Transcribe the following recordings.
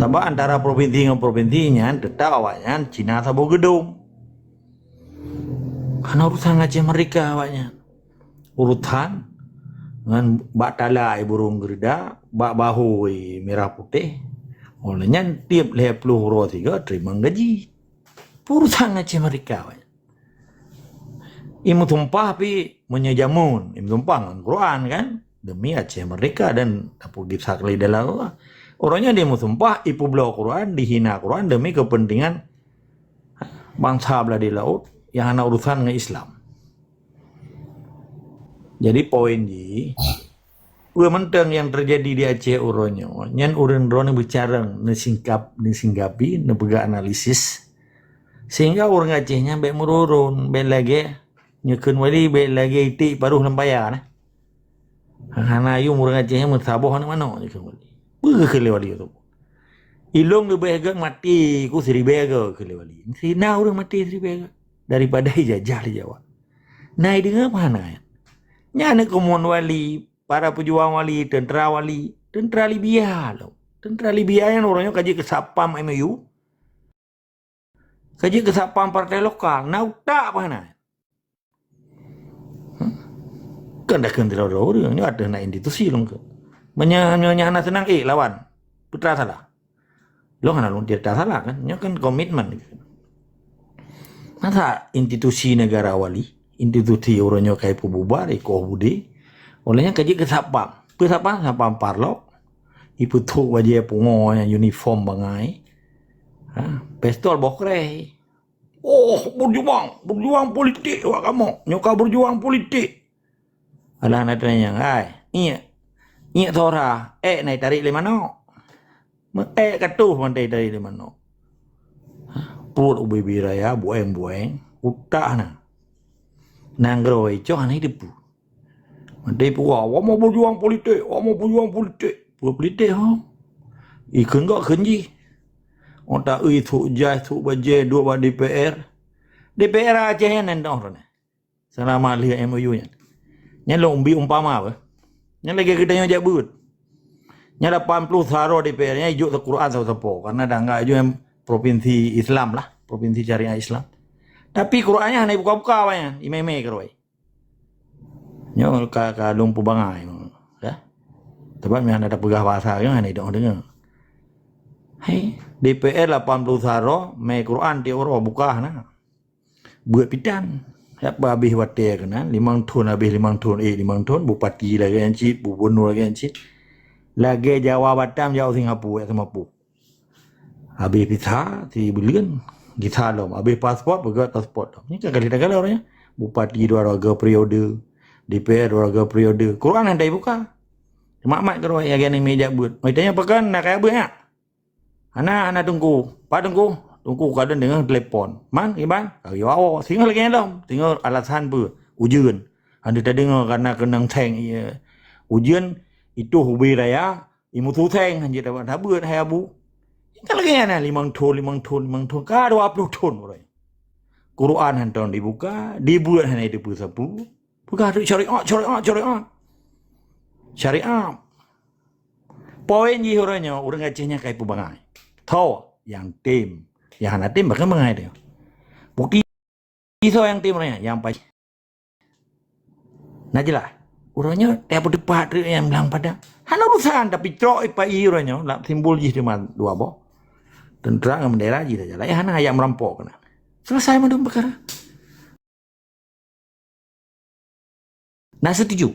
Tapi antara provinsi dengan provinsinya tetap awaknya Cina sabo gedung. Karena urusan ngajih mereka awaknya. Urutan dengan bak talai burung gerda, bak bahu merah putih. Olehnya tiap 50 euro 3 terima gaji. Urusan ngajih mereka awaknya. Imu tumpah pi menyejamun, imu tumpah dengan Quran kan demi Aceh mereka dan apa kisah kali dalam orangnya dia mau tumpah ipu belau Quran dihina Quran demi kepentingan bangsa belah di laut yang ada urusan dengan Islam. Jadi poin di mentang yang terjadi di Aceh orangnya nyan orang-orang bicara nisinggapi nebega analisis sehingga orang Acehnya baik merurun baik lagi nyekun wali baik lagi itik paruh lempaya nah. Karena ayu orang Acehnya mensaboh mana nyekun wali. Kele wali tu. Ilong lebih agak mati ku Sri Bega kele wali. Sina orang mati Sri Bega daripada ijazah di Jawa. Nah dengan mana ya? Nyana kemuan wali, para pejuang wali, tentara Libya loh. Tentara Libya yang orangnya kaji ke Sapam MU. Kaji ke Sapam partai lokal. Nah tak mana? Kan dah kena orang ni ada nak institusi long ke. Menyana senang lawan. Putra salah. Lo kan alun tidak salah kan? Nya kan komitmen. Masa institusi negara wali, institusi orangnya kayak bubar, iko budi. Olehnya kaji ke Sapam. Ke Sapam parlok. Ibu tu wajah pungo yang uniform bangai. Pistol bokre. Oh, berjuang politik wak kamu. Nyoka berjuang politik. Alah nak tanya, iya tora, naik tarik le mano. Katuh mantai tarik le mano. Purut ubi biraya bueng, utak na. Nanggro ico aneh depu. Mantai puwa, mau berjuang politik. Buat politik ho. Ikan gak kenji. Otak itu jai tu baje dua DPR. DPR aja yang nendong rene. Selama lihat MOU nya. Nya lombi umpama apa? Nya lagi kita nyajak but. Nya 80 saro DPR nya ijuk Al-Quran sepo karena dah enggak ijuk yang provinsi Islam lah, provinsi syariah Islam. Tapi Qurannya hanya buka-buka awaknya, imeme keroi. Nya ka lumpu bangai. Ya. Sebab yang ada pegah bahasa yang hanya dengar. Hai, DPR 80 saro, mai Quran ti oro buka nah. Buat pidan. Siapa habis wate kena 5 tahun habis 5 tahun 5 tahun bupati lagi yang cit gubernur lagi yang cit lagi Jawa Batam Jawa Singapura sama pu habis visa si bilion kita lom habis pasport begat pasport ni kan kali-kali orangnya bupati 2 periode DPR 2 periode Quran handai buka mak-mak keroi yang ni meja buat tanya pekan nak kaya buat anak tunggu kadang dengan telepon. Man, iban, kau awak tinggal lagi dalam, tinggal alasan ber ujian. Anda tak dengar karena kena teng ujian itu hubi raya, imu tu teng hanya dapat habut hai abu. Tinggal lagi na 5 tahun, ka 20 tahun orang. Quran hantar dibuka, dibuat hanya itu sapu. Buka tu syariat. Syariat. Poin ji orangnya, orang Acehnya kayak pubangai. Tahu yang tim yang anak tim bahkan mengai dia. Bukti itu yang timnya yang pas. Nah jelas. Orangnya tiap depan yang bilang pada. Hana urusan tapi trok ipa orangnya lah simbol ji cuma 2 boh. Tentera dengan bendera ji saja lah. Ya hana ayam merampok kena. Selesai madam perkara. Nah setuju.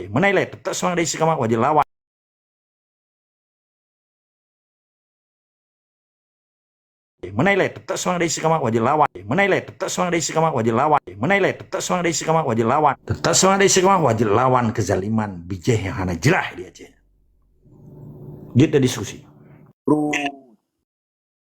Menilai tetap semangat dari sekamak wajib lawan. Menilai tetap semangat dari sekamak wajib lawan. Tetap semangat dari sekamak wajib lawan kezaliman bijih yang hana jerah dia aja. Kita diskusi.